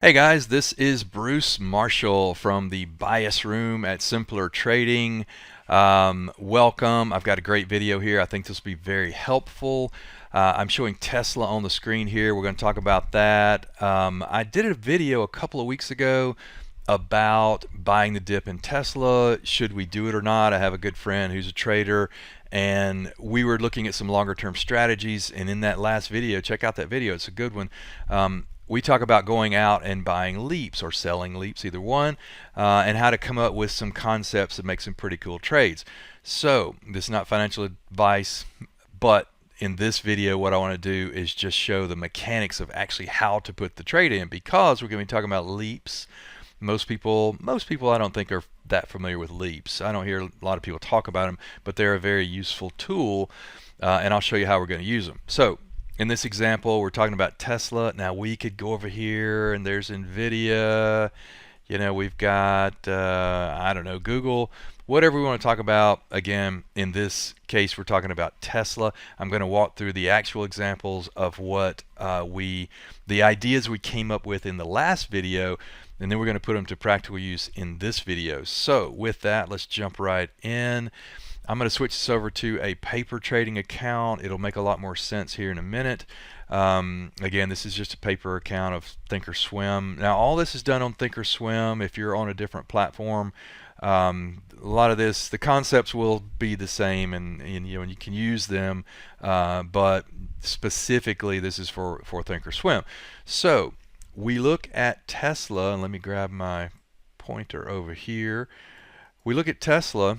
Hey guys, this is Bruce Marshall from the Bias Room at Simpler Trading. Welcome. I've got a great video here. I think this will be very helpful. I'm showing Tesla on the screen here. We're going to talk about that. I did a video a couple of weeks ago about buying the dip in Tesla. Should we do it or not? I have a good friend who's a trader, and we were looking at some longer term strategies. And in that last video, check out that video, it's a good one. We talk about going out and buying leaps or selling leaps, either one, and how to come up with some concepts that make some pretty cool trades. So this is not financial advice, but in this video what I want to do is just show the mechanics of actually how to put the trade in, because we're going to be talking about leaps. Most people I don't think are that familiar with leaps. I don't hear a lot of people talk about them, but they're a very useful tool, and I'll show you how we're going to use them. So in this example, we're talking about Tesla. Now we could go over here and there's Nvidia. We've got, I don't know, Google, whatever we want to talk about. Again, in this case, we're talking about Tesla. I'm going to walk through the actual examples of what the ideas we came up with in the last video, and then we're going to put them to practical use in this video. So with that, let's jump right in. I'm going to switch this over to a paper trading account. It'll make a lot more sense here in a minute. Again, this is just a paper account of ThinkorSwim. Now, all this is done on ThinkorSwim. If you're on a different platform, a lot of this, the concepts will be the same, and you can use them, but specifically, this is for ThinkorSwim. So we look at Tesla, and let me grab my pointer over here. We look at Tesla.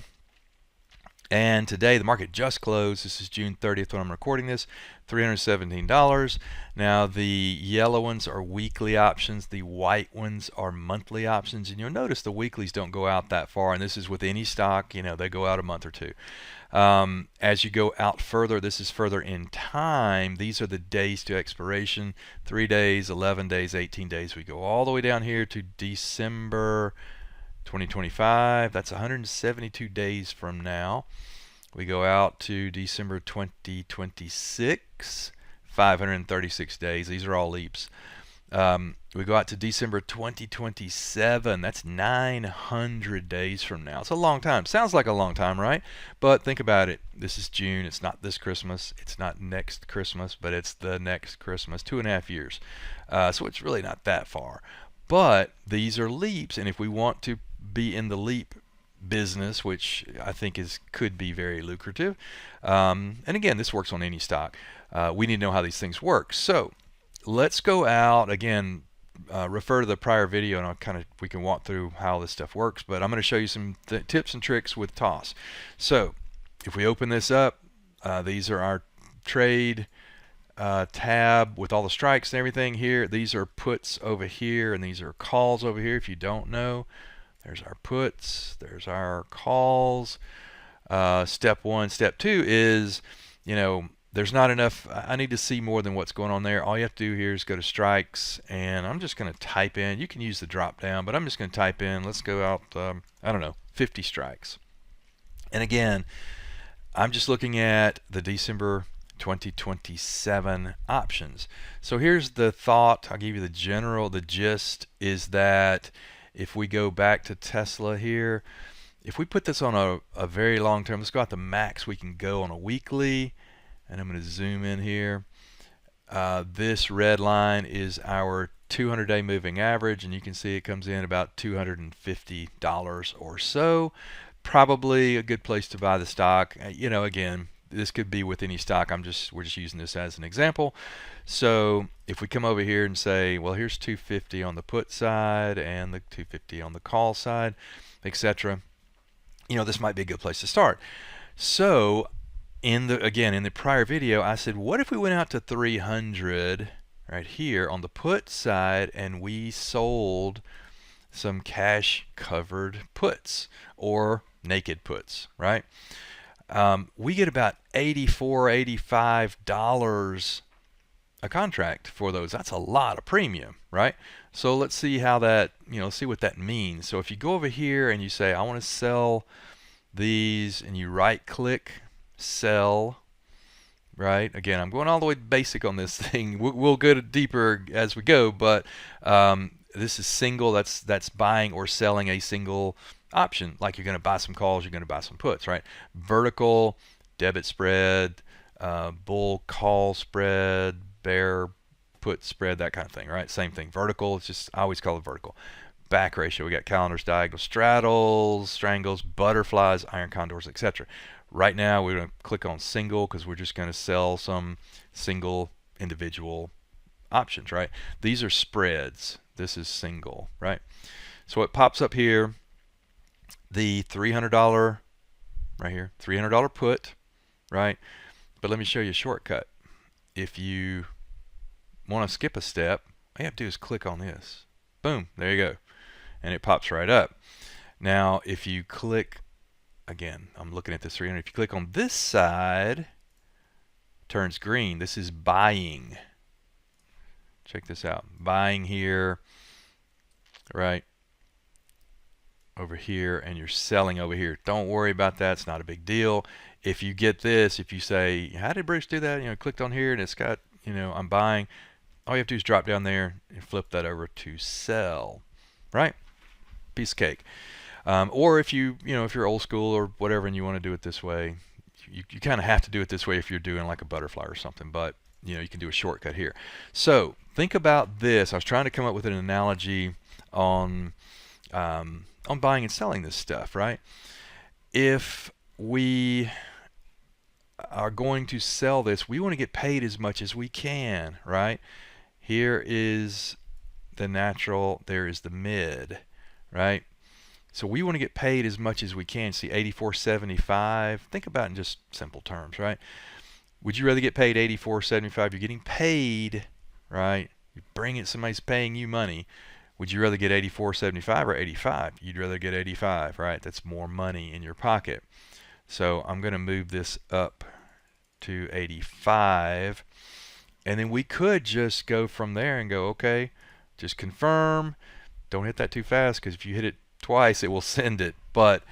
And today the market just closed. This is June 30th when I'm recording this, $317. Now the yellow ones are weekly options, the white ones are monthly options, and you'll notice the weeklies don't go out that far, and this is with any stock, they go out a month or two. As you go out further, this is further in time. These are the days to expiration: 3 days, 11 days, 18 days. We go all the way down here to December 2025. That's 172 days from now. We go out to December 2026, 536 days. These are all leaps. We go out to December 2027. That's 900 days from now. It's a long time. Sounds like a long time, right? But think about it. This is June. It's not this Christmas. It's not next Christmas, but it's the next Christmas. 2.5 years. So it's really not that far. But these are leaps, and if we want to be in the leap business, which I think could be very lucrative, and again, this works on any stock, we need to know how these things work. So let's go out again. Refer to the prior video, and we can walk through how this stuff works. But I'm going to show you some tips and tricks with TOS. So if we open this up, these are our trade tab with all the strikes and everything here. These are puts over here, and these are calls over here. If you don't know, there's our puts, there's our calls. Step one. Step two is, there's not enough. I need to see more than what's going on there. All you have to do here is go to strikes, and I'm just going to type in. You can use the drop down, but I'm just going to type in, let's go out, I don't know, 50 strikes. And again, I'm just looking at the December 2027 options. So here's the thought. I'll give you the gist is that if we go back to Tesla here, if we put this on a very long term, let's go out the max we can go on a weekly, and I'm going to zoom in here. This red line is our 200-day moving average, and you can see it comes in about $250 or so. Probably a good place to buy the stock. Again, this could be with any stock. We're just using this as an example. So if we come over here and say, well, here's 250 on the put side and the 250 on the call side, etc., this might be a good place to start. So in the prior video, I said, what if we went out to 300 right here on the put side, and we sold some cash covered puts or naked puts, right? We get about $84, $85 a contract for those. That's a lot of premium, right? So let's see how that, see what that means. So if you go over here and you say, I want to sell these, and you right click, sell, right? Again, I'm going all the way basic on this thing. We'll go deeper as we go, but This is single. That's buying or selling a single option. Like you're going to buy some calls, you're going to buy some puts, right? Vertical, debit spread, bull call spread, bear put spread, that kind of thing, right? Same thing. Vertical, it's just, I always call it vertical. Back ratio, we got calendars, diagonal straddles, strangles, butterflies, iron condors, etc. Right now we're going to click on single because we're just going to sell some single individual options, right? These are spreads. This is single, right? So it pops up here, the $300 right here, $300 put, right? But let me show you a shortcut. If you want to skip a step, all you have to do is click on this. Boom, there you go. And it pops right up. Now, if you click, again, I'm looking at this 300. If you click on this side, it turns green. This is buying. Check this out. Buying here, right? Over here, and you're selling over here. Don't worry about that. It's not a big deal. If you get this, if you say, how did Bruce do that? You know, clicked on here and it's got, you know, I'm buying. All you have to do is drop down there and flip that over to sell, right? Piece of cake. Or if you know, if you're old school or whatever and you want to do it this way, you kind of have to do it this way if you're doing like a butterfly or something, but you know, you can do a shortcut here. So think about this. I was trying to come up with an analogy on buying and selling this stuff, right? If we are going to sell this, we want to get paid as much as we can, right? Here is the natural, there is the mid, right? So we want to get paid as much as we can. See, 84.75. Think about it in just simple terms, right? Would you rather get paid 84.75? You're getting paid, right? You bring it, somebody's paying you money. Would you rather get 84.75 or 85? You'd rather get 85, right? That's more money in your pocket. So I'm going to move this up to 85. And then we could just go from there and go, okay, just confirm. Don't hit that too fast, because if you hit it twice, it will send it. But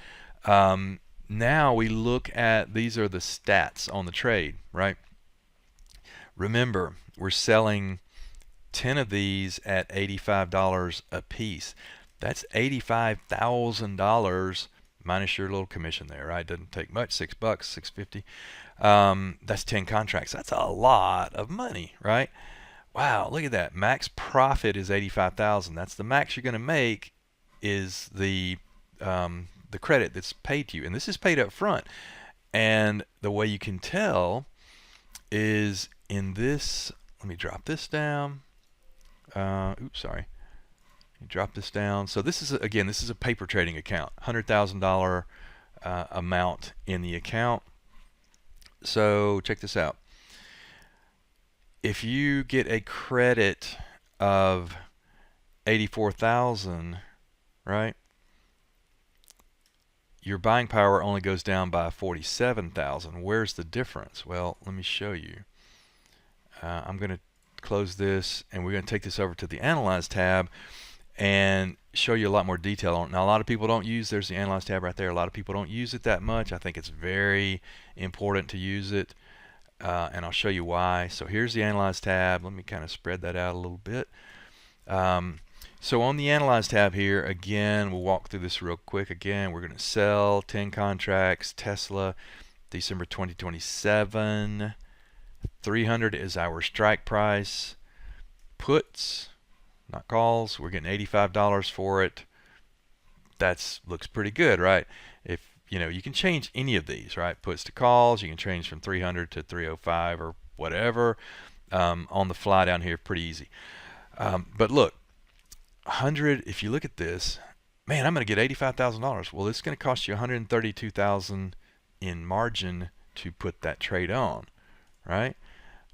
now we look at, these are the stats on the trade, right? Remember, we're selling 10 of these at $85 a piece. That's $85,000 minus your little commission there, right? Doesn't take much, $6, $6.50. That's 10 contracts. That's a lot of money, right? Wow, look at that. Max profit is 85,000. That's the max you're going to make, is the credit that's paid to you, and this is paid up front. And the way you can tell is in this. Let me drop this down. Oops, sorry. Drop this down. So this is, again, this is a paper trading account, $100,000 amount in the account. So check this out. If you get a credit of 84,000, right? Your buying power only goes down by 47,000. Where's the difference? Well, let me show you. I'm going to close this, and we're going to take this over to the Analyze tab and show you a lot more detail on it. Now, a lot of people don't use, there's the Analyze tab right there. A lot of people don't use it that much. I think it's very important to use it, and I'll show you why. So here's the Analyze tab. Let me kind of spread that out a little bit. So on the Analyze tab here, again, we'll walk through this real quick. Again, we're going to sell 10 contracts, Tesla, December 2027. 300 is our strike price. Puts, not calls, we're getting $85 for it. That looks pretty good, right? If you know, you can change any of these, right? Puts to calls, you can change from 300 to 305 or whatever on the fly down here, pretty easy. But look, 100, if you look at this, man, I'm going to get $85,000. Well, it's going to cost you $132,000 in margin to put that trade on, right?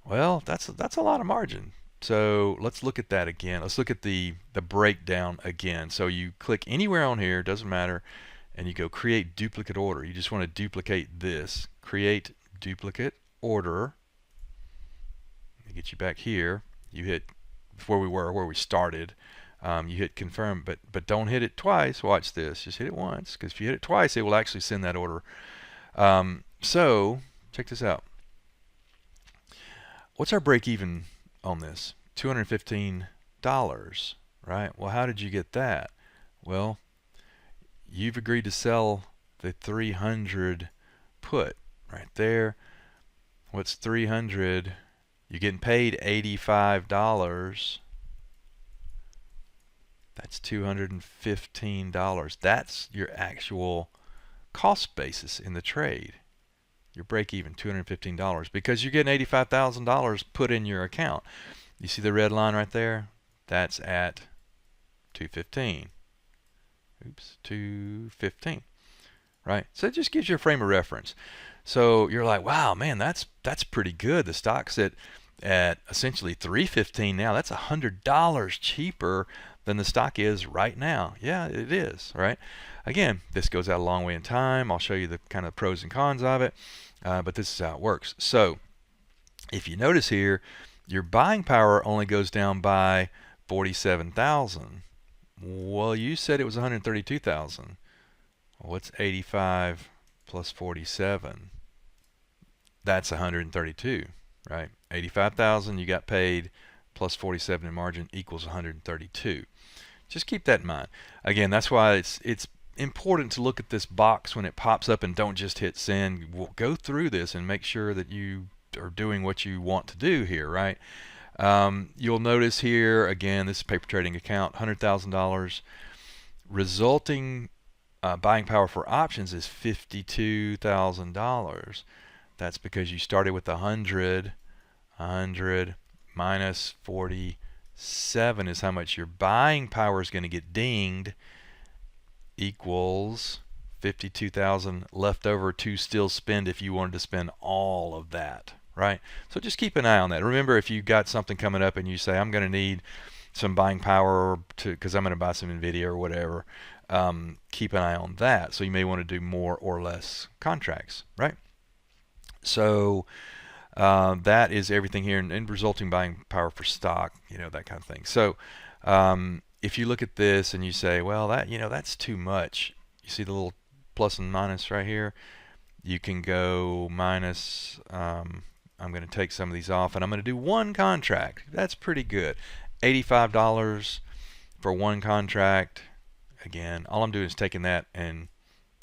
Well, that's a lot of margin. So let's look at that again. Let's look at the breakdown again. So you click anywhere on here, doesn't matter, and you go create duplicate order. You just want to duplicate this. Create duplicate order. Let me get you back here. You hit where we were, where we started. You hit confirm, but don't hit it twice. Watch this. Just hit it once, because if you hit it twice, it will actually send that order. So check this out. What's our break even on this? $215, right? Well, how did you get that? Well, you've agreed to sell the 300 put right there. What's 300? You're getting paid $85. That's $215. That's your actual cost basis in the trade. Your break even, $215, because you're getting $85,000 put in your account. You see the red line right there? That's at 215. Oops, 215. Right? So it just gives you a frame of reference. So you're like, wow, man, that's pretty good. The stock's at essentially 315 now. That's $100 cheaper than the stock is right now. Yeah, it is, right? Again, this goes out a long way in time. I'll show you the kind of pros and cons of it, but this is how it works. So if you notice here, your buying power only goes down by 47,000. Well, you said it was 132,000. What's 85 plus 47? That's 132, right? 85,000 you got paid plus 47 in margin equals 132. Just keep that in mind. Again, that's why it's important to look at this box when it pops up and don't just hit send. We'll go through this and make sure that you are doing what you want to do here, right? You'll notice here, again, this is paper trading account, $100,000. Resulting buying power for options is $52,000. That's because you started with 100 minus 47 is how much your buying power is going to get dinged, equals 52,000 left over to still spend if you wanted to spend all of that, right? So just keep an eye on that. Remember, if you got something coming up and you say, I'm going to need some buying power because I'm going to buy some NVIDIA or whatever, keep an eye on that. So you may want to do more or less contracts, right? So that is everything here, and resulting buying power for stock, that kind of thing. So if you look at this and you say, well, that's too much. You see the little plus and minus right here? You can go minus, I'm going to take some of these off, and I'm going to do one contract. That's pretty good. $85 for one contract. Again, all I'm doing is taking that and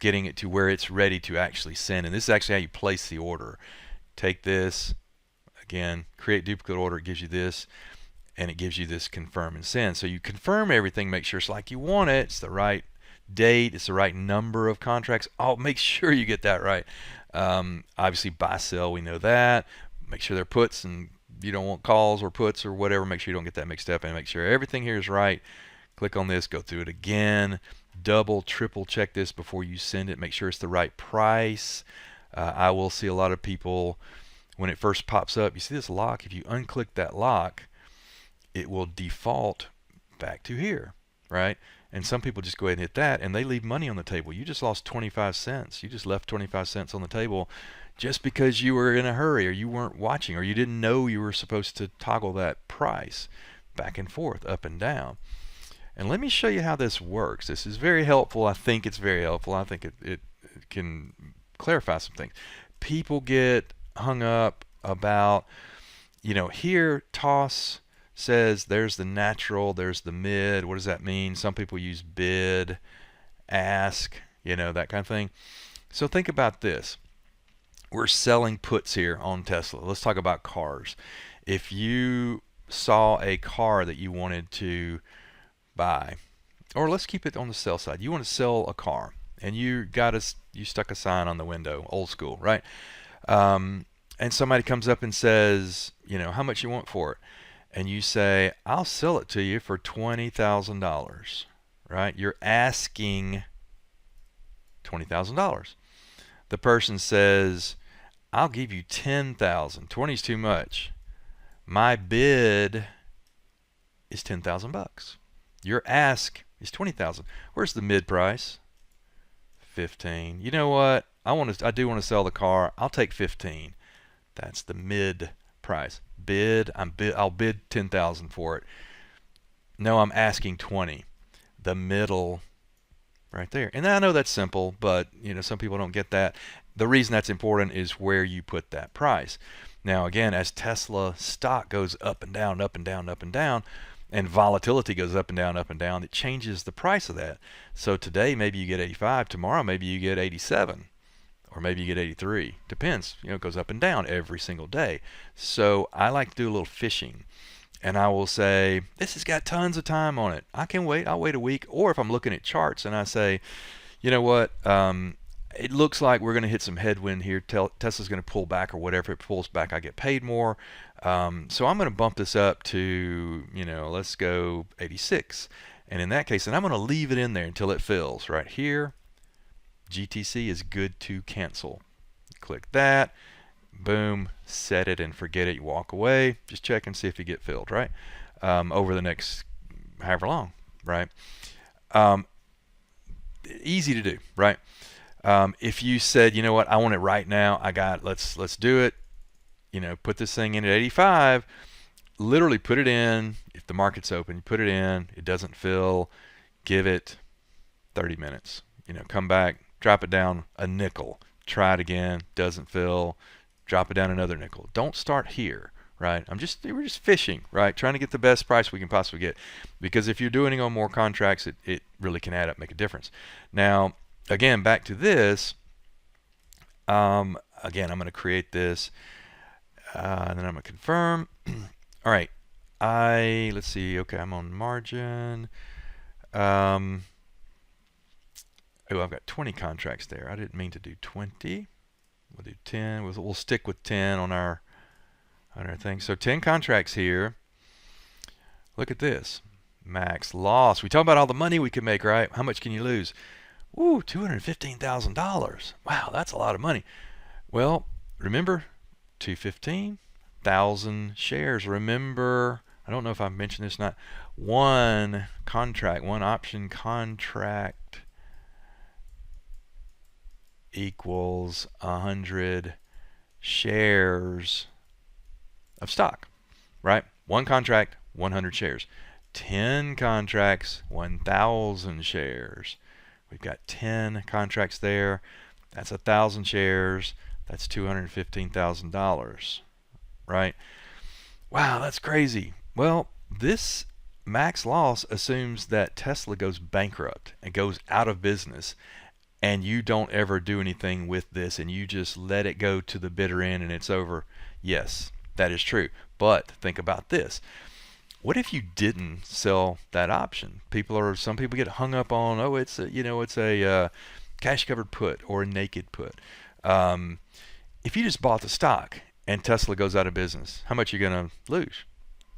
getting it to where it's ready to actually send. And this is actually how you place the order. Take this, again, create duplicate order. It gives you this, and it gives you this confirm and send. So you confirm everything, make sure it's like you want it. It's the right date. It's the right number of contracts. Oh, make sure you get that right. Obviously, buy, sell, we know that. Make sure they're puts, and you don't want calls or puts or whatever. Make sure you don't get that mixed up, and make sure everything here is right. Click on this, go through it again, double, triple check this before you send it. Make sure it's the right price. I will see a lot of people, when it first pops up, you see this lock. If you unclick that lock, it will default back to here, right? And some people just go ahead and hit that, and they leave money on the table. You just lost 25 cents. You just left 25 cents on the table just because you were in a hurry, or you weren't watching, or you didn't know you were supposed to toggle that price back and forth, up and down. And let me show you how this works. This is very helpful. I think it's very helpful. I think it can clarify some things. People get hung up about, here TOS says there's the natural, there's the mid. What does that mean? Some people use bid, ask, that kind of thing. So think about this. We're selling puts here on Tesla. Let's talk about cars. If you saw a car that you wanted to buy, or let's keep it on the sell side. You want to sell a car, and you stuck a sign on the window, old school, right? And somebody comes up and says, how much you want for it? And you say, I'll sell it to you for $20,000, right? You're asking $20,000. The person says, I'll give you $10,000. 20 is too much. My bid is $10,000. Your ask is $20,000. Where's the mid price? 15. You know what? I do want to sell the car. I'll take 15. That's the mid price. I'll bid 10,000 for it. No, I'm asking 20. The middle right there. And I know that's simple, but some people don't get that. The reason that's important is where you put that price. Now again, as Tesla stock goes up and down, up and down, up and down, and volatility goes up and down, it changes the price of that. So today maybe you get 85, tomorrow maybe you get 87, or maybe you get 83. Depends. It goes up and down every single day. So I like to do a little fishing. And I will say, this has got tons of time on it. I can wait. I'll wait a week. Or if I'm looking at charts and I say, you know what, it looks like we're going to hit some headwind here. Tesla's going to pull back, or whatever. If it pulls back, I get paid more. So I'm going to bump this up to, let's go 86. And in that case, then I'm going to leave it in there until it fills. Right here, GTC is good to cancel. Click that. Boom, set it and forget it. You walk away. Just check and see if you get filled, right? Over the next however long, right? Easy to do, right? If you said, you know what, I want it right now, let's do it, put this thing in at 85, literally put it in. If the market's open, you put it in, it doesn't fill, give it 30 minutes, come back, drop it down a nickel, try it again, doesn't fill, drop it down another nickel. Don't start here, right? We're just fishing, right? Trying to get the best price we can possibly get, because if you're doing it on more contracts, it really can add up, make a difference. Now, again, back to this. Again, I'm going to create this, and then I'm going to confirm. All right, let's see. Okay, I'm on margin. Oh, I've got 20 contracts there. I didn't mean to do 20. We'll do 10. We'll stick with 10 on our thing. So 10 contracts here. Look at this. Max loss. We talk about all the money we can make, right? How much can you lose? Ooh, $215,000. Wow, that's a lot of money. Well, remember, 215,000 shares. Remember, I don't know if I've mentioned this or not. One option contract equals 100 shares of stock, right? One contract, 100 shares. 10 contracts, 1,000 shares. We've got 10 contracts there. That's 1,000 shares. That's $215,000, right? Wow, that's crazy. Well, this max loss assumes that Tesla goes bankrupt and goes out of business, and you don't ever do anything with this, and you just let it go to the bitter end and it's over. Yes, that is true. But think about this. What if you didn't sell that option? Some people get hung up on, oh, it's a cash covered put or a naked put. If you just bought the stock and Tesla goes out of business, how much are you going to lose?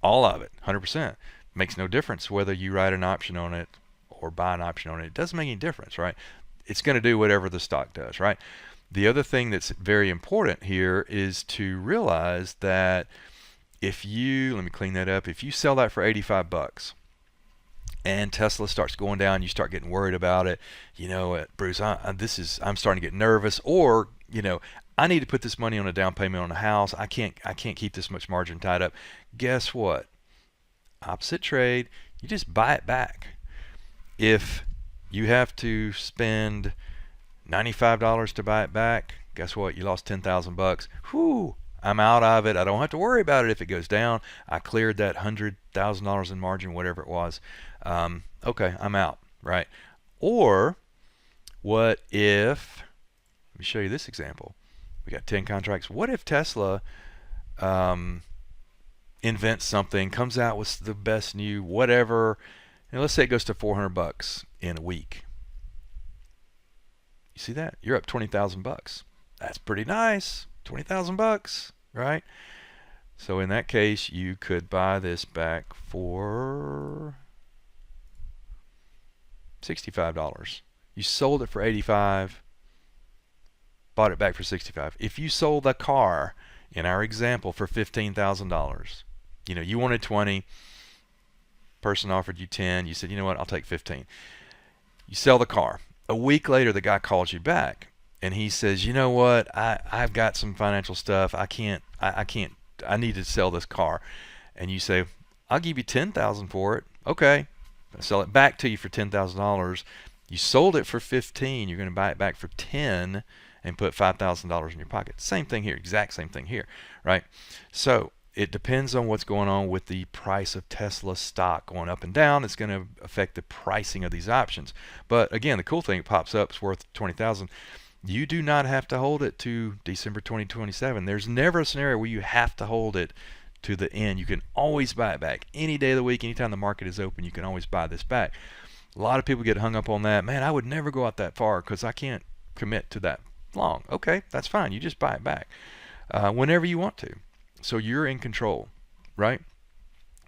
All of it, 100%. Makes no difference whether you write an option on it or buy an option on it. It doesn't make any difference, right? It's going to do whatever the stock does, right? The other thing that's very important here is to realize that let me clean that up. If you sell that for 85 bucks and Tesla starts going down, you start getting worried about it, Bruce, I'm starting to get nervous, or, I need to put this money on a down payment on a house. I can't keep this much margin tied up. Guess what? Opposite trade, you just buy it back. If you have to spend $95 to buy it back, guess what? You lost 10,000 bucks. Whew, I'm out of it. I don't have to worry about it if it goes down. I cleared that $100,000 in margin, whatever it was. Okay, I'm out, right? Or what if, let me show you this example. We got 10 contracts. What if Tesla invents something, comes out with the best new whatever, and let's say it goes to 400 bucks in a week. You see that? You're up 20,000 bucks. That's pretty nice. 20,000 bucks, right? So in that case, you could buy this back for $65. You sold it for 85, bought it back for 65. If you sold a car in our example for $15,000, you wanted 20, person offered you 10, you said, you know what, I'll take 15. You sell the car. A week later, the guy calls you back and he says, you know what, I've got some financial stuff. I need to sell this car. And you say, I'll give you $10,000 for it. Okay. I'll sell it back to you for $10,000. You sold it for 15. You're going to buy it back for 10 and put $5,000 in your pocket. Same thing here, exact same thing here, right? So it depends on what's going on with the price of Tesla stock going up and down. It's going to affect the pricing of these options. But again, the cool thing, it pops up, it's worth 20,000. You do not have to hold it to December 2027. There's never a scenario where you have to hold it to the end. You can always buy it back any day of the week. Anytime the market is open, you can always buy this back. A lot of people get hung up on that. Man, I would never go out that far because I can't commit to that long. Okay, that's fine. You just buy it back whenever you want to. So you're in control, right?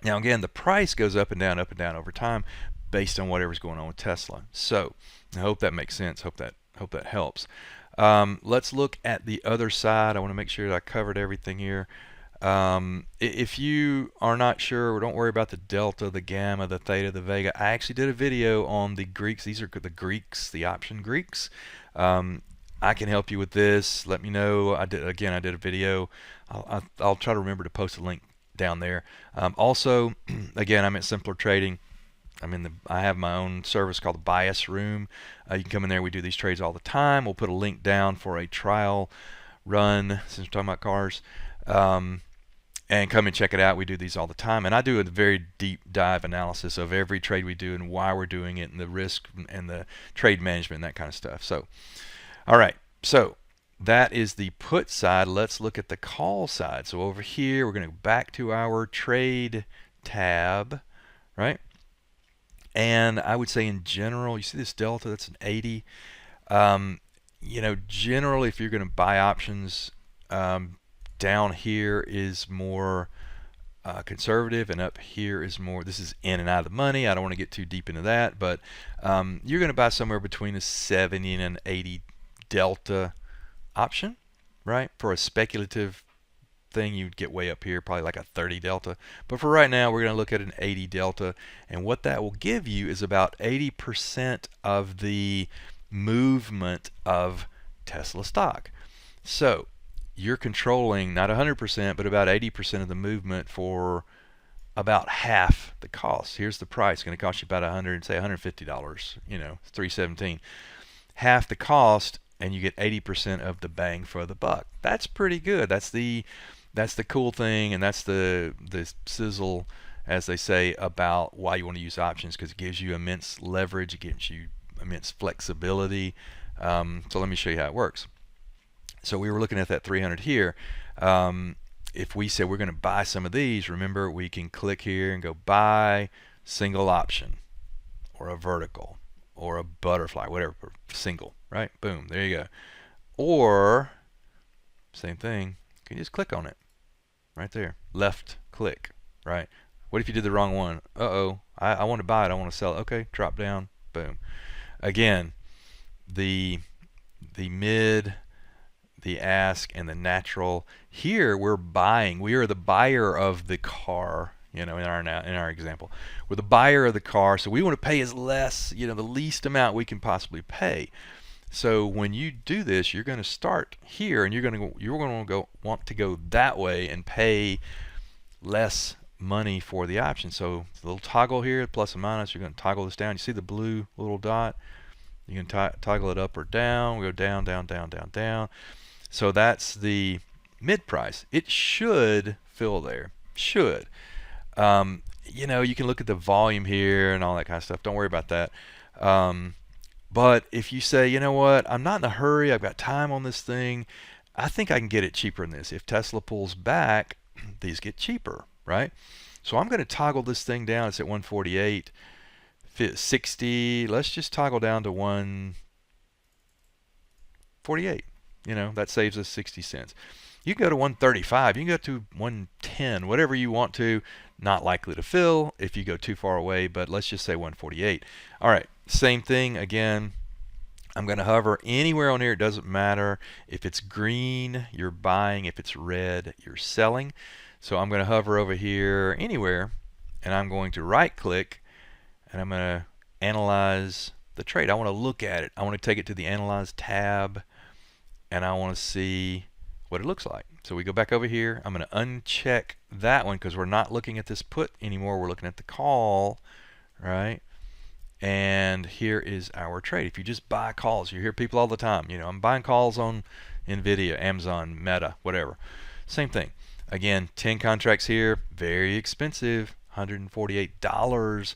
Now again, the price goes up and down over time based on whatever's going on with Tesla. So I hope that makes sense. Hope that helps. Let's look at the other side. I want to make sure that I covered everything here. If you are not sure, don't worry about the delta, the gamma, the theta, the vega. I actually did a video on the Greeks. These are the Greeks, the option Greeks. I can help you with this. Let me know. I did a video. I'll try to remember to post a link down there. Also, again, I'm at Simpler Trading. I have my own service called the Bias Room. You can come in there. We do these trades all the time. We'll put a link down for a trial run since we're talking about cars. And come and check it out. We do these all the time, and I do a very deep dive analysis of every trade we do and why we're doing it and the risk and the trade management and that kind of stuff. So, all right, so that is the put side. Let's look at the call side. So over here, we're going to go back to our trade tab, right? And I would say in general, you see this delta, that's an 80. Generally, if you're going to buy options, down here is more conservative, and up here is more, this is in and out of the money. I don't want to get too deep into that, but you're going to buy somewhere between a 70 and an 80 delta option, right? For a speculative thing, you'd get way up here, probably like a 30 delta. But for right now, we're going to look at an 80 delta, and what that will give you is about 80% of the movement of Tesla stock. So you're controlling not 100%, but about 80% of the movement for about half the cost. Here's the price. It's going to cost you about $150. It's $317. Half the cost, and you get 80% of the bang for the buck. That's pretty good. That's the cool thing, and that's the sizzle, as they say, about why you want to use options, because it gives you immense leverage, it gives you immense flexibility. So let me show you how it works. So we were looking at that 300 here. If we say we're going to buy some of these, remember we can click here and go buy single option, or a vertical, or a butterfly, whatever, single, right? Boom, there you go. Or same thing, you can just click on it right there, left click, right? What if you did the wrong one? I want to buy it, I want to sell it. Okay, drop down, boom. Again, the mid, the ask, and the natural. Here we're buying. We are the buyer of the car. In our example, we're the buyer of the car, so we want to pay as less, the least amount we can possibly pay. So when you do this, you're going to start here, and you're going to want to go that way and pay less money for the option. So the little toggle here, plus and minus, you're going to toggle this down. You see the blue little dot? You can toggle it up or down. We go down, down, down, down, down. So that's the mid price. It should fill there. Should. You can look at the volume here and all that kind of stuff. Don't worry about that. But if you say, you know what, I'm not in a hurry, I've got time on this thing, I think I can get it cheaper than this. If Tesla pulls back, these get cheaper, right? So I'm going to toggle this thing down. It's at 148, 60. Let's just toggle down to 148. That saves us 60 cents. You can go to 135, you can go to 110, whatever you want to. Not likely to fill if you go too far away, but let's just say 148. All right, same thing again. I'm going to hover anywhere on here. It doesn't matter. If it's green, you're buying. If it's red, you're selling. So I'm going to hover over here anywhere, and I'm going to right click, and I'm going to analyze the trade. I want to look at it. I want to take it to the Analyze tab, and I want to see what it looks like. So we go back over here. I'm going to uncheck that one because we're not looking at this put anymore. We're looking at the call, right? And here is our trade. If you just buy calls, you hear people all the time, I'm buying calls on NVIDIA, Amazon, Meta, whatever. Same thing. Again, 10 contracts here, very expensive, $148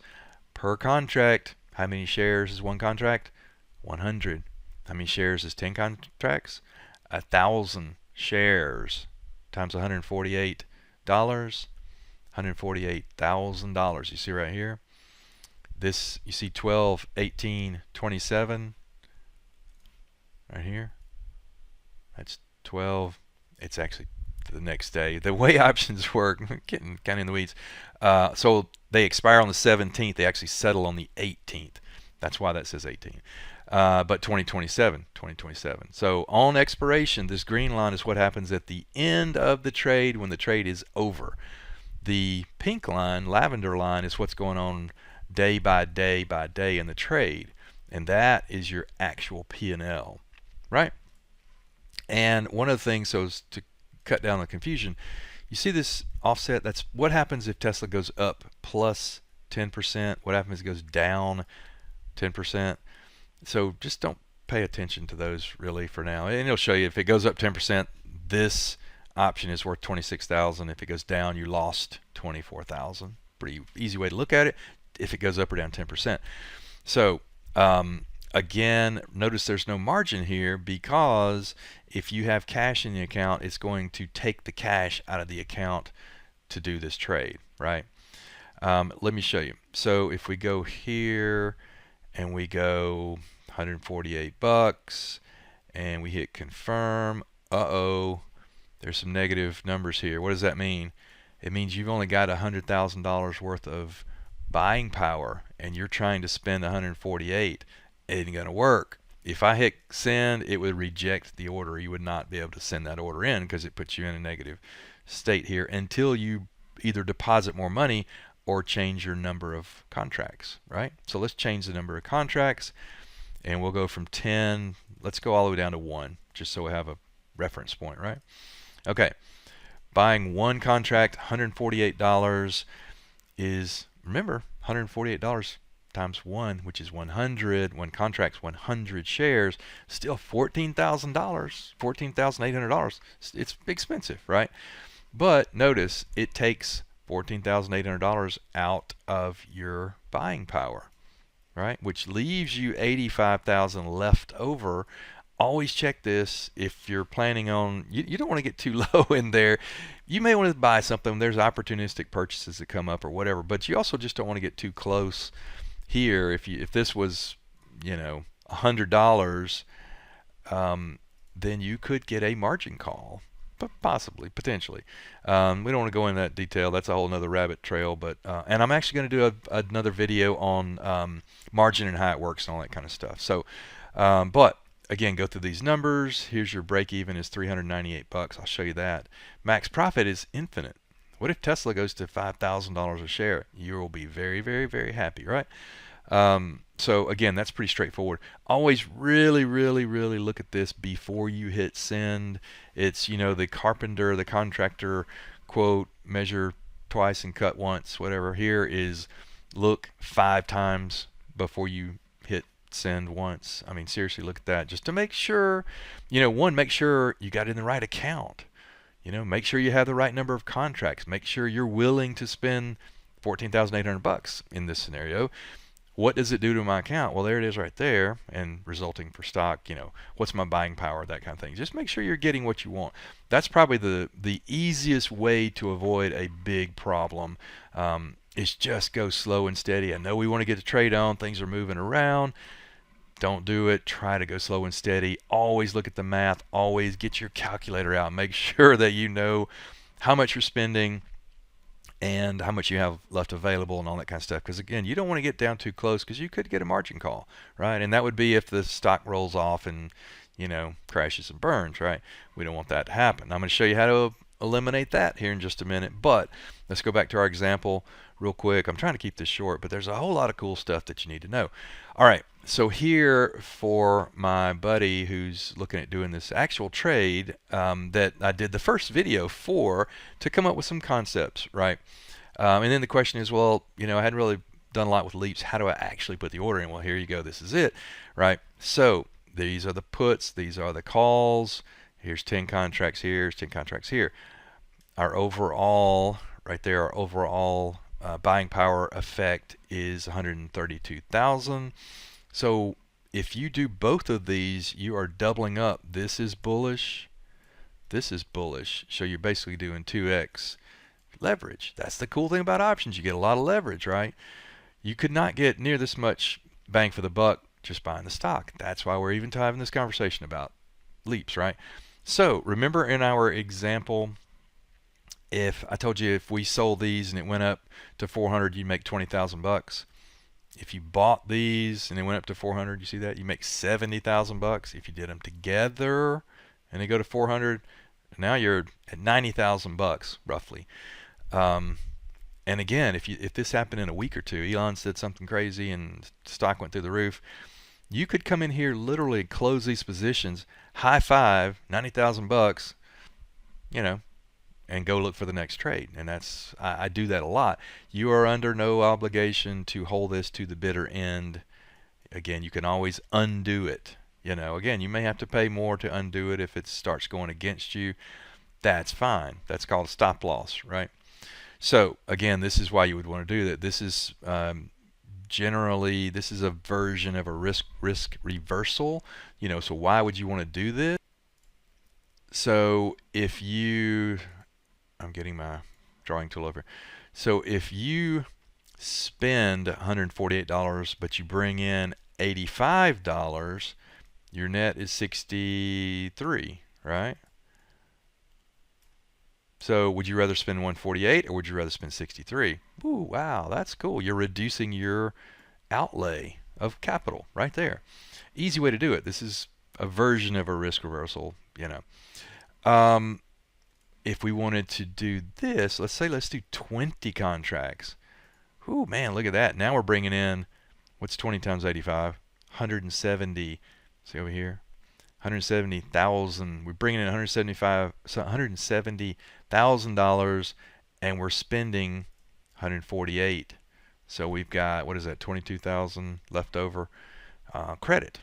per contract. How many shares is one contract? 100. How many shares is 10 contracts? 1,000 shares times $148, $148,000. You see right here? This, you see 12, 18, 27 right here. That's 12. It's actually the next day. The way options work, getting kind of in the weeds. So they expire on the 17th. They actually settle on the 18th. That's why that says 18. But 2027. So on expiration, this green line is what happens at the end of the trade when the trade is over. The pink line, lavender line, is what's going on day by day by day in the trade. And that is your actual P&L, right? And one of the things, so is to cut down the confusion, you see this offset? That's what happens if Tesla goes up plus 10%. What happens if it goes down 10%? So just don't pay attention to those really for now. And it'll show you if it goes up 10%, this option is worth $26,000. If it goes down, you lost $24,000. Pretty easy way to look at it if it goes up or down 10%. So again, notice there's no margin here because if you have cash in the account, it's going to take the cash out of the account to do this trade, right? Let me show you. So if we go here and we go 148 bucks and we hit confirm, there's some negative numbers here. What does that mean? It means you've only got $100,000 worth of buying power and you're trying to spend 148. It ain't gonna work. If I hit send, it would reject the order. You would not be able to send that order in because it puts you in a negative state here until you either deposit more money or change your number of contracts, right? So let's change the number of contracts and we'll go from 10, let's go all the way down to 1 just so we have a reference point, right? Okay, buying one contract, $148 is, remember, $148 times 1, which is 100. One contract's 100 shares, still $14,000, $14,800. It's expensive, right? But notice it takes $14,800 out of your buying power, right? Which leaves you $85,000 left over. Always check this if you're planning on, you don't want to get too low in there. You may want to buy something. There's opportunistic purchases that come up or whatever, but you also just don't want to get too close here. If this was, $100, then you could get a margin call, but possibly, potentially. We don't want to go into that detail. That's a whole nother rabbit trail. But and I'm actually going to do another video on margin and how it works and all that kind of stuff. So, but again, go through these numbers. Here's your break even is 398 bucks. I'll show you that. Max profit is infinite. What if Tesla goes to $5,000 a share? You will be very, very, very happy, right? So again, that's pretty straightforward. Always really, really, really look at this before you hit send. It's, the carpenter, the contractor quote, measure twice and cut once, whatever. Here is look 5 times before you hit send once. I mean, seriously, look at that just to make sure, make sure you got in the right account. Make sure you have the right number of contracts. Make sure you're willing to spend $14,800 in this scenario. What does it do to my account? Well, there it is right there, and resulting for stock, what's my buying power, that kind of thing. Just make sure you're getting what you want. That's probably the easiest way to avoid a big problem, is just go slow and steady. I know we want to get the trade on. Things are moving around. Don't do it. Try to go slow and steady. Always look at the math. Always get your calculator out. Make sure that you know how much you're spending and how much you have left available and all that kind of stuff. Because again, you don't want to get down too close because you could get a margin call, right? And that would be if the stock rolls off and, crashes and burns, right? We don't want that to happen. I'm going to show you how to eliminate that here in just a minute. But let's go back to our example real quick. I'm trying to keep this short, but there's a whole lot of cool stuff that you need to know. All right. So here for my buddy who's looking at doing this actual trade that I did the first video for to come up with some concepts, right? And then the question is, well, I hadn't really done a lot with LEAPS. How do I actually put the order in? Well, here you go. This is it, right? So these are the puts. These are the calls. Here's 10 contracts here. Here's 10 contracts here. our overall, right there, our overall buying power effect is 132,000. So if you do both of these, you are doubling up. This is bullish. This is bullish. So you're basically doing 2x leverage. That's the cool thing about options. You get a lot of leverage, right? You could not get near this much bang for the buck just buying the stock. That's why we're even having this conversation about leaps, right? So remember in our example, if I told you if we sold these and it went up to 400, you'd make 20,000 bucks. If you bought these and it went up to 400, you see that? You make 70,000 bucks. If you did them together and they go to 400, now you're at 90,000 bucks roughly. And again, if this happened in a week or two, Elon said something crazy and stock went through the roof, you could come in here literally close these positions, high five, 90,000 bucks, you know, and go look for the next trade. And that's, I do that a lot. You are under no obligation to hold this to the bitter end. Again, you can always undo it. You know, again, you may have to pay more to undo it if it starts going against you. That's fine. That's called a stop loss, right? So again, this is why you would want to do that. This is generally, this is a version of a risk reversal. You know, so why would you want to do this? So if you, I'm getting my drawing tool over. So if you spend $148 but you bring in $85, your net is 63, right? So would you rather spend 148 or would you rather spend 63? Ooh, wow, that's cool. You're reducing your outlay of capital right there. Easy way to do it. This is a version of a risk reversal, you know. If we wanted to do this, let's do 20 contracts. Ooh, man, look at that. Now we're bringing in, what's 20 times 85? 170. See over here? 170,000. We're bringing in $170,000 and we're spending 148. So we've got, what is that, 22,000 left over credit.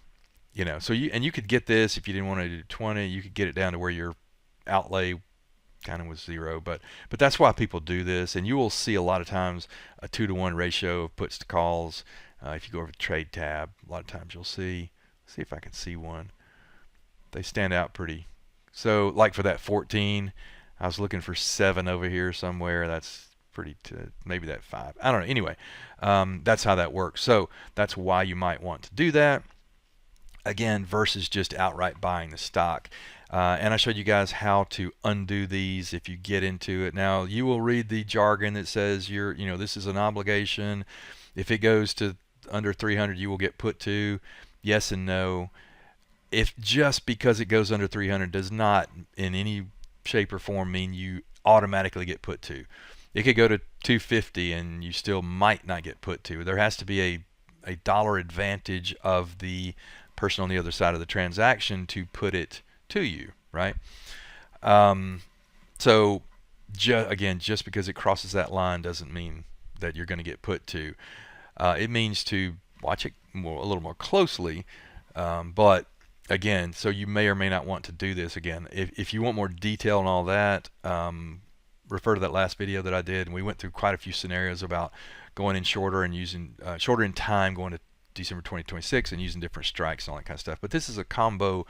You know, so you could get this if you didn't want to do 20, you could get it down to where your outlay kind of was zero, but that's why people do this. And you will see a lot of times a 2-to-1 ratio of puts to calls. If you go over the trade tab, a lot of times you'll see if I can see one. They stand out pretty. So like for that 14, I was looking for 7 over here somewhere. That's pretty, maybe that 5. I don't know. Anyway, that's how that works. So that's why you might want to do that. Again, versus just outright buying the stock. And I showed you guys how to undo these if you get into it. Now you will read the jargon that says this is an obligation. If it goes to under 300, you will get put to. Yes and no. If just because it goes under 300 does not in any shape or form mean you automatically get put to. It could go to 250 and you still might not get put to. There has to be a dollar advantage of the person on the other side of the transaction to put it to you, right? So again, just because it crosses that line doesn't mean that you're going to get put to. It means to watch it a little more closely, but again, so you may or may not want to do this. Again, if you want more detail on all that, refer to that last video that I did, and we went through quite a few scenarios about going in shorter and using shorter in time, going to December 2026 and using different strikes and all that kind of stuff. But this is a combo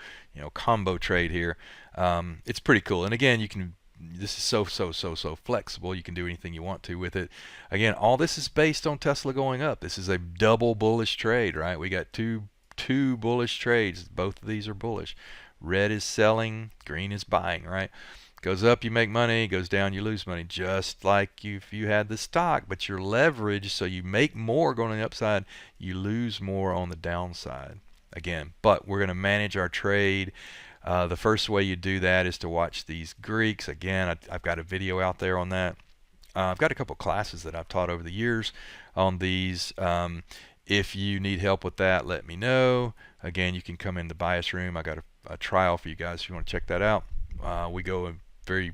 trade here. It's pretty cool. And again, this is so flexible. You can do anything you want to with it. Again, all this is based on Tesla going up. This is a double bullish trade, right? We got two bullish trades. Both of these are bullish. Red is selling, green is buying, right? Goes up, you make money. Goes down, you lose money. Just like if you had the stock, but you're leveraged, so you make more going on the upside, you lose more on the downside. Again, but we're going to manage our trade. The first way you do that is to watch these Greeks. Again, I've got a video out there on that. I've got a couple classes that I've taught over the years on these. If you need help with that, let me know. Again, you can come in the bias room. I got a trial for you guys if you want to check that out. We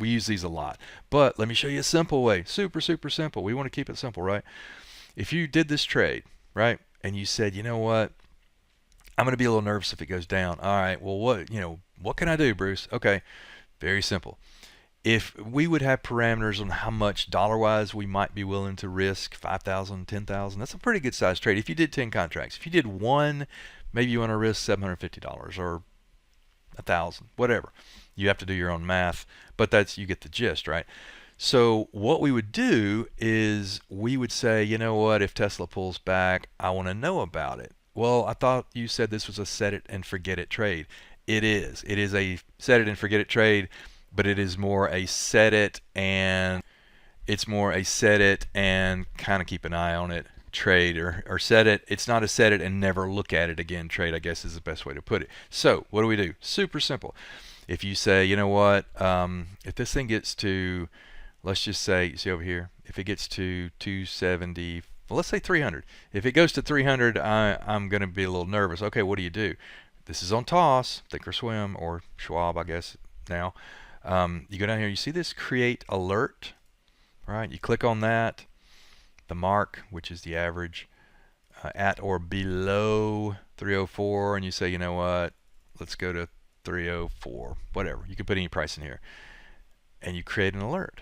use these a lot. But let me show you a simple way. Super simple. We want to keep it simple, right? If you did this trade, right, and you said, you know what, I'm going to be a little nervous if it goes down. All right, well, what can I do, Bruce? Okay, very simple. if we would have parameters on how much dollar-wise we might be willing to risk, 5,000, 10,000, that's a pretty good size trade. If you did 10 contracts, if you did one, maybe you want to risk $750 or 1,000, whatever. You have to do your own math, but that's, you get the gist, right? So what we would do is we would say, you know what, if Tesla pulls back, I want to know about it. Well, I thought you said this was a set it and forget it trade. It is. It is a set it and forget it trade, but it is more a set it and kind of keep an eye on it trade, or set it. It's not a set it and never look at it again trade, I guess is the best way to put it. So what do we do? Super simple. If you say, you know what, if this thing gets to, let's just say, see over here, if it gets to 270, well, let's say 300. If it goes to 300, I'm going to be a little nervous. Okay, what do? This is on TOS, ThinkorSwim, or Schwab, I guess now. You go down here, you see this create alert, right? You click on that, the mark, which is the average, at or below 304, and you say, you know what, let's go to 304, whatever. You can put any price in here, and you create an alert.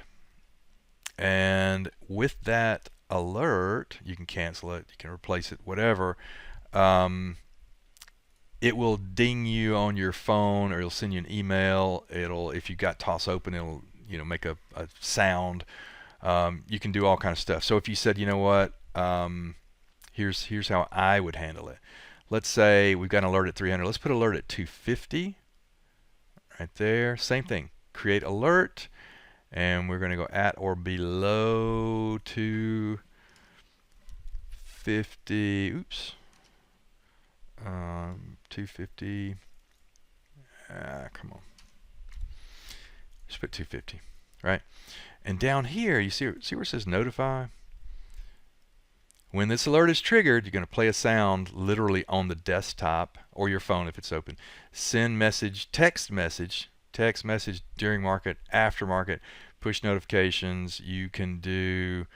And with that alert, you can cancel it, you can replace it, whatever. It will ding you on your phone, or it'll send you an email. It'll, if you got TOS open, it'll, you know, make a sound. You can do all kind of stuff. So if you said, you know what, here's how I would handle it. Let's say we've got an alert at 300. Let's put alert at 250. Right there. Same thing. Create alert, and we're going to go at or below 250. Oops. 250. Come on. Just put 250, right? And down here, you see where it says notify? When this alert is triggered, you're going to play a sound literally on the desktop or your phone if it's open. Send message, text message during market, after market, push notifications. You can do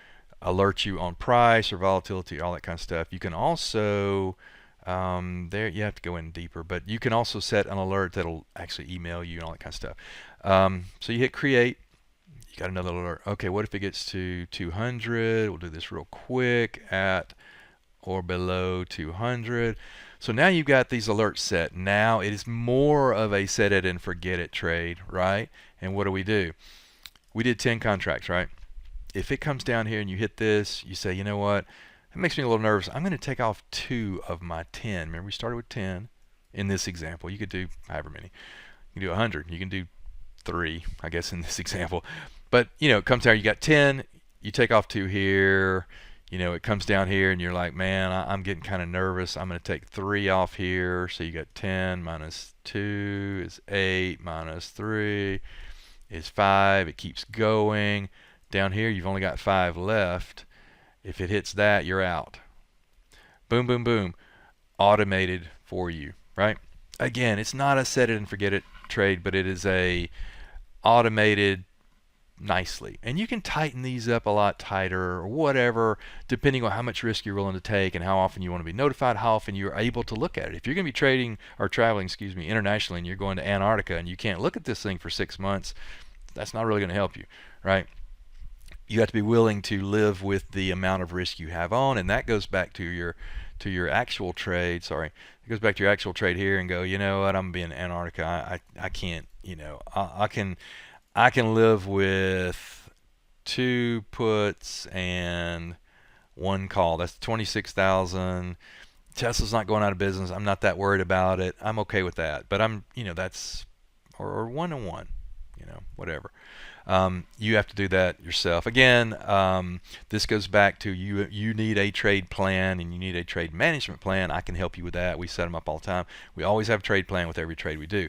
alert you on price or volatility, all that kind of stuff. You can also there you have to go in deeper, but you can also set an alert that'll actually email you and all that kind of stuff. So you hit create, you got another alert. Okay, what if it gets to 200? We'll do this real quick, at or below 200. So now you've got these alerts set. Now it is more of a set it and forget it trade, right? And what do? We did 10 contracts, right? If it comes down here and you hit this, you say, you know what, it makes me a little nervous. I'm going to take off 2 of my 10. Remember, we started with 10 in this example. You could do however many. You can do 100. You can do 3, I guess, in this example. But, you know, it comes down, you got 10. You take off 2 here. You know, it comes down here, and you're like, man, I'm getting kind of nervous. I'm going to take 3 off here. So you got 10 minus 2 is 8, minus 3 is 5. It keeps going. Down here, you've only got 5 left. If it hits that, you're out. Boom, boom, boom. Automated for you, right? Again, it's not a set it and forget it trade, but it is a automated nicely. And you can tighten these up a lot tighter or whatever, depending on how much risk you're willing to take and how often you want to be notified, how often you're able to look at it. If you're going to be trading or traveling, internationally, and you're going to Antarctica and you can't look at this thing for 6 months, that's not really going to help you, right? You have to be willing to live with the amount of risk you have on, and that goes back to your actual trade. Sorry, it goes back to your actual trade here, and go, you know what, I'm being Antarctica. I can't, you know, I can live with 2 puts and 1 call. That's 26,000. Tesla's not going out of business. I'm not that worried about it. I'm okay with that. But I'm, you know, that's or 1 and 1, you know, whatever. You have to do that yourself. Again, this goes back to you need a trade plan, and you need a trade management plan. I can help you with that. We set them up all the time. We always have a trade plan with every trade we do.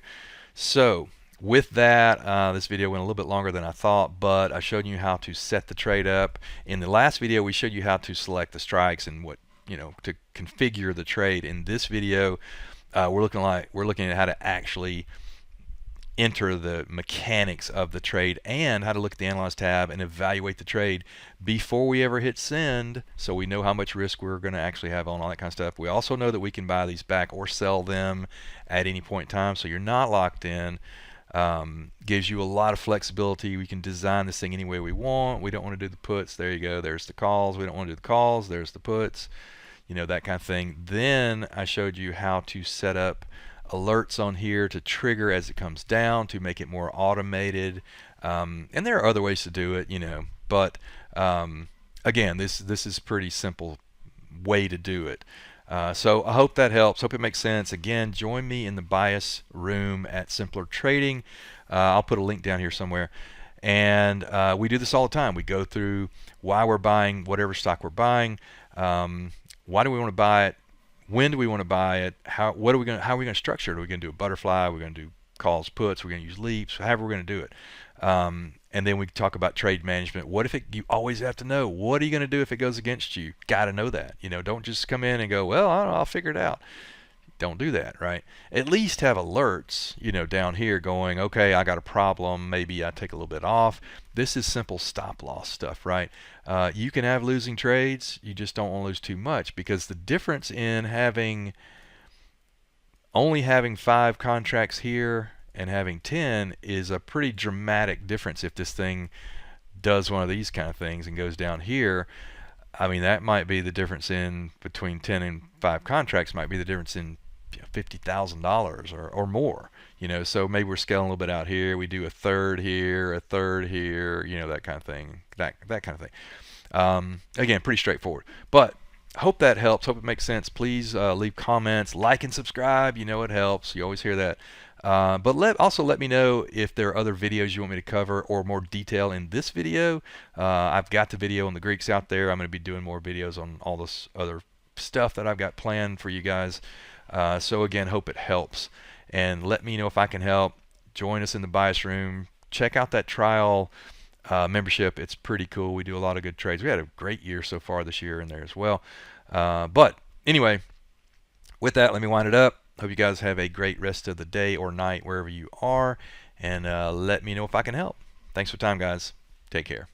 So with that, this video went a little bit longer than I thought, but I showed you how to set the trade up. In the last video, we showed you how to select the strikes and what, you know, to configure the trade. In this video, we're looking at how to actually enter the mechanics of the trade and how to look at the Analyze tab and evaluate the trade before we ever hit send, so we know how much risk we're going to actually have on all that kind of stuff. We also know that we can buy these back or sell them at any point in time, so you're not locked in. Gives you a lot of flexibility. We can design this thing any way we want. We don't want to do the puts. There you go. There's the calls. We don't want to do the calls. There's the puts. That kind of thing. Then I showed you how to set up alerts on here to trigger as it comes down to make it more automated. And there are other ways to do it, but again, this is pretty simple way to do it. So I hope that helps. Hope it makes sense. Again, join me in the bias room at Simpler Trading. I'll put a link down here somewhere. And we do this all the time. We go through why we're buying whatever stock we're buying. Why do we want to buy it? When do we want to buy it? How are we going to structure it? Are we going to do a butterfly? Are we going to do calls, puts? We're going to use leaps? However we're going to do it. And then we talk about trade management. What if you always have to know, what are you going to do if it goes against you? Got to know that. Don't just come in and go, well, I don't know, I'll figure it out. Don't do that, right? At least have alerts, down here going, okay, I got a problem. Maybe I take a little bit off. This is simple stop loss stuff, right? You can have losing trades. You just don't want to lose too much, because the difference in only having 5 contracts here and having 10 is a pretty dramatic difference. If this thing does one of these kind of things and goes down here, I mean, that might be the difference in between 10 and 5 contracts, might be the difference in $50,000 or more. So maybe we're scaling a little bit out here. We do a third here, that kind of thing. That kind of thing. Again, pretty straightforward. But hope that helps. Hope it makes sense. Please leave comments, like and subscribe. It helps. You always hear that. But also let me know if there are other videos you want me to cover or more detail in this video. I've got the video on the Greeks out there. I'm going to be doing more videos on all this other stuff that I've got planned for you guys. So again, hope it helps. And let me know if I can help. Join us in the bias room. Check out that trial membership. It's pretty cool. We do a lot of good trades. We had a great year so far this year in there as well. But anyway, with that, let me wind it up. Hope you guys have a great rest of the day or night wherever you are, and let me know if I can help. Thanks for your time, guys. Take care.